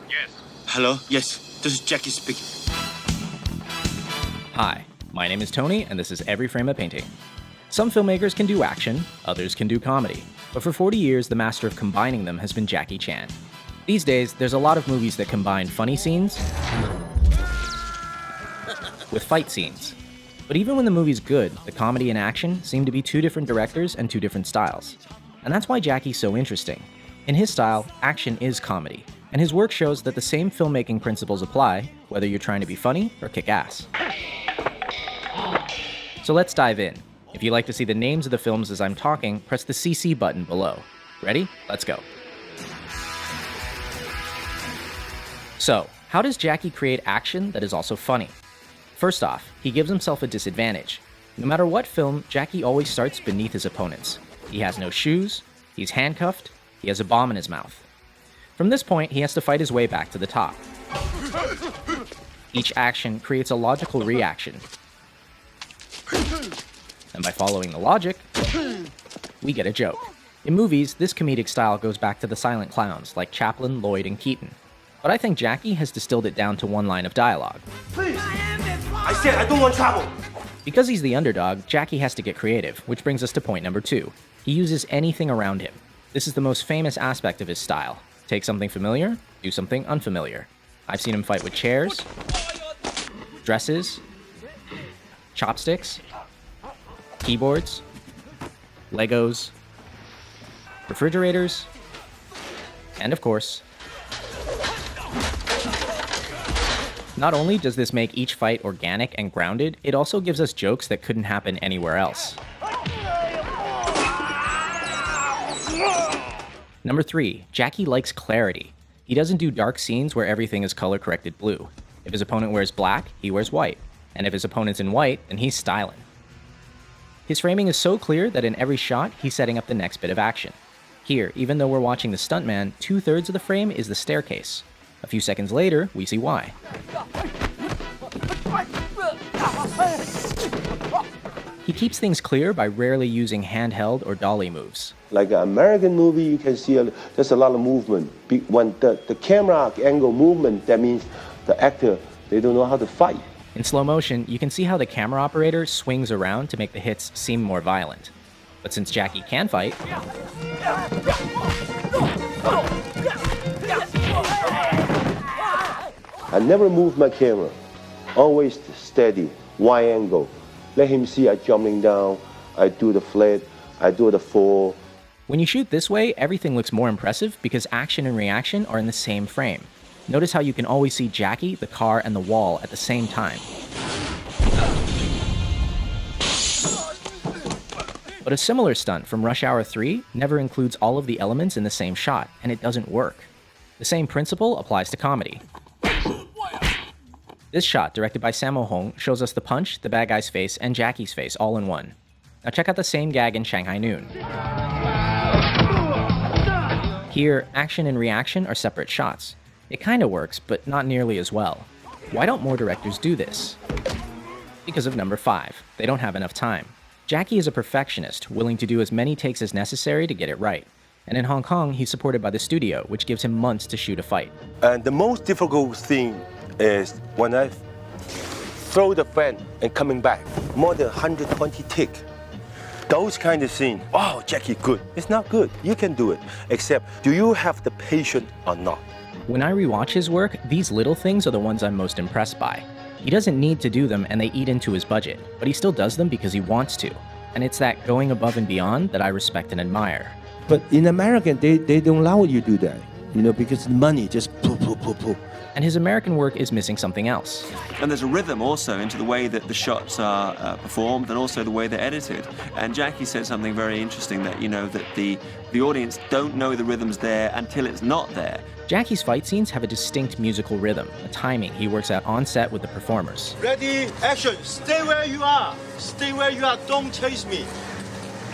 Yes. Hello? Yes, this is Jackie speaking. Hi, my name is Tony, and this is Every Frame a Painting. Some filmmakers can do action, others can do comedy, but for 40 years, the master of combining them has been Jackie Chan. These days, there's a lot of movies that combine funny scenes with fight scenes. But even when the movie's good, the comedy and action seem to be two different directors and two different styles. And that's why Jackie's so interesting. In his style, action is comedy, and his work shows that the same filmmaking principles apply, whether you're trying to be funny or kick ass. So let's dive in. If you'd like to see the names of the films as I'm talking, press the CC button below. Ready? Let's go. So, how does Jackie create action that is also funny? First off, he gives himself a disadvantage. No matter what film, Jackie always starts beneath his opponents. He has no shoes, he's handcuffed, he has a bomb in his mouth. From this point, he has to fight his way back to the top. Each action creates a logical reaction. And by following the logic, we get a joke. In movies, this comedic style goes back to the silent clowns like Chaplin, Lloyd, and Keaton. But I think Jackie has distilled it down to one line of dialogue. Please! I said I don't want trouble! Because he's the underdog, Jackie has to get creative, which brings us to point number 2. He uses anything around him. This is the most famous aspect of his style. Take something familiar, do something unfamiliar. I've seen him fight with chairs, dresses, chopsticks, keyboards, Legos, refrigerators, and of course, not only does this make each fight organic and grounded, it also gives us jokes that couldn't happen anywhere else. Number 3, Jackie likes clarity. He doesn't do dark scenes where everything is color-corrected blue. If his opponent wears black, he wears white. And if his opponent's in white, then he's styling. His framing is so clear that in every shot, he's setting up the next bit of action. Here, even though we're watching the stuntman, 2/3 of the frame is the staircase. A few seconds later, we see why. He keeps things clear by rarely using handheld or dolly moves. Like an American movie, you can see there's a lot of movement. When the camera angle movement, that means the actor, they don't know how to fight. In slow motion, you can see how the camera operator swings around to make the hits seem more violent. But since Jackie can fight, I never move my camera. Always steady, wide angle. Let him see I jumping down, I do the flip, I do the fall. When you shoot this way, everything looks more impressive because action and reaction are in the same frame. Notice how you can always see Jackie, the car, and the wall at the same time. But a similar stunt from Rush Hour 3 never includes all of the elements in the same shot, and it doesn't work. The same principle applies to comedy. This shot, directed by Sammo Hung, shows us the punch, the bad guy's face, and Jackie's face all in one. Now check out the same gag in Shanghai Noon. Here, action and reaction are separate shots. It kinda works, but not nearly as well. Why don't more directors do this? Because of number 5. They don't have enough time. Jackie is a perfectionist, willing to do as many takes as necessary to get it right. And in Hong Kong, he's supported by the studio, which gives him months to shoot a fight. And the most difficult thing is when I throw the fan and coming back, more than 120 tick. Those kind of scenes, oh, Jackie, good. It's not good. You can do it. Except, do you have the patience or not? When I rewatch his work, these little things are the ones I'm most impressed by. He doesn't need to do them and they eat into his budget, but he still does them because he wants to. And it's that going above and beyond that I respect and admire. But in America, they don't allow you to do that, because the money just poof. And his American work is missing something else. And there's a rhythm also into the way that the shots are performed and also the way they're edited. And Jackie said something very interesting that, that the audience don't know the rhythm's there until it's not there. Jackie's fight scenes have a distinct musical rhythm, a timing he works out on set with the performers. Ready, action. Stay where you are. Stay where you are. Don't chase me.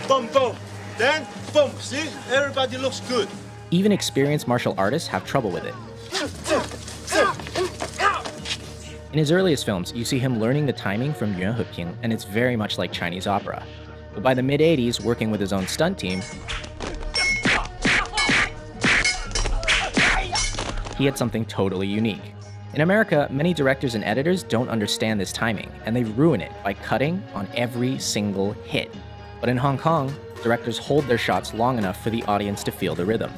Boom, boom. Then, boom. See? Everybody looks good. Even experienced martial artists have trouble with it. In his earliest films, you see him learning the timing from Yuan Heping, and it's very much like Chinese opera. But by the mid-80s, working with his own stunt team, He had something totally unique. In America, many directors and editors don't understand this timing, and they ruin it by cutting on every single hit. But in Hong Kong, directors hold their shots long enough for the audience to feel the rhythm.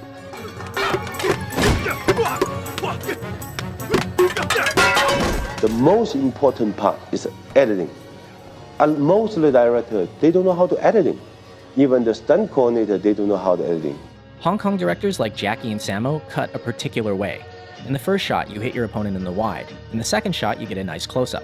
The most important part is editing. And most of the directors, they don't know how to editing. Even the stunt coordinator, they don't know how to editing. Hong Kong directors like Jackie and Sammo cut a particular way. In the first shot, you hit your opponent in the wide. In the second shot, you get a nice close-up.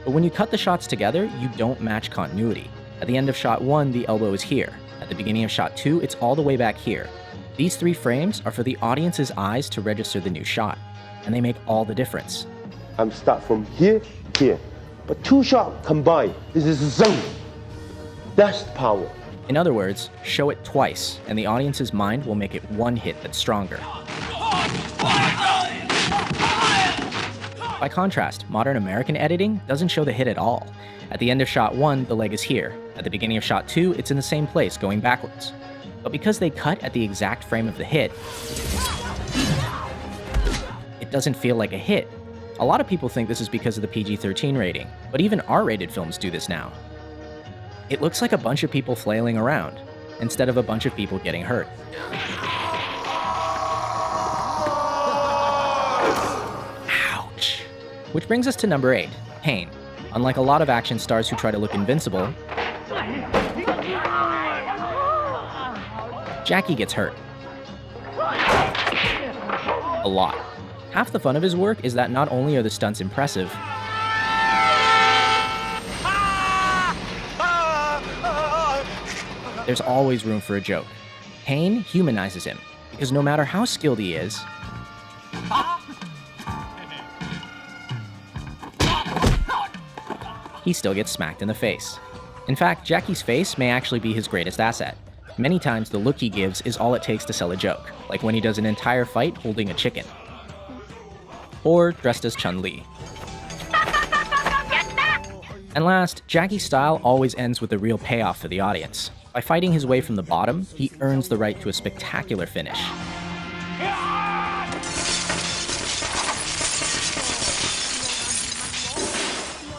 But when you cut the shots together, you don't match continuity. At the end of shot 1, the elbow is here. At the beginning of shot 2, it's all the way back here. These 3 frames are for the audience's eyes to register the new shot, and they make all the difference. I'm start from here, here. But 2 shots combined, this is zone. That's power. In other words, show it twice, and the audience's mind will make it one hit that's stronger. By contrast, modern American editing doesn't show the hit at all. At the end of shot 1, the leg is here. At the beginning of shot 2, it's in the same place, going backwards. But because they cut at the exact frame of the hit, it doesn't feel like a hit. A lot of people think this is because of the PG-13 rating, but even R-rated films do this now. It looks like a bunch of people flailing around, instead of a bunch of people getting hurt. Ouch. Which brings us to number 8, pain. Unlike a lot of action stars who try to look invincible, Jackie gets hurt. A lot. Half the fun of his work is that not only are the stunts impressive, there's always room for a joke. Pain humanizes him, because no matter how skilled he is, he still gets smacked in the face. In fact, Jackie's face may actually be his greatest asset. Many times, the look he gives is all it takes to sell a joke, like when he does an entire fight holding a chicken. Or dressed as Chun-Li. And last, Jackie's style always ends with a real payoff for the audience. By fighting his way from the bottom, he earns the right to a spectacular finish.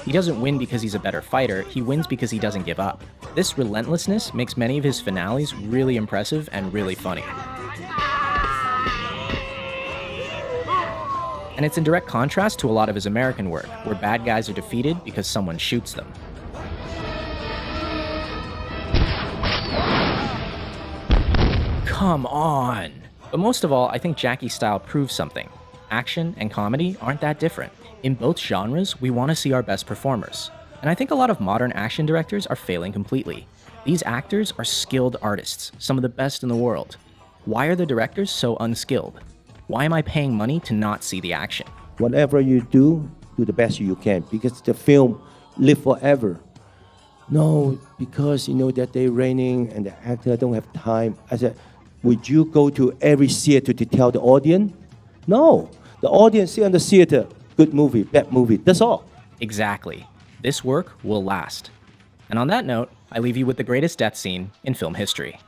He doesn't win because he's a better fighter, he wins because he doesn't give up. This relentlessness makes many of his finales really impressive and really funny. And it's in direct contrast to a lot of his American work, where bad guys are defeated because someone shoots them. Come on! But most of all, I think Jackie's style proves something. Action and comedy aren't that different. In both genres, we want to see our best performers. And I think a lot of modern action directors are failing completely. These actors are skilled artists, some of the best in the world. Why are the directors so unskilled? Why am I paying money to not see the action? Whatever you do the best you can, because the film live forever. No, because you know that they're raining and the actor don't have time. I said, would you go to every theater to tell the audience? No, the audience see on the theater, good movie, bad movie, that's all. Exactly. This work will last. And on that note, I leave you with the greatest death scene in film history.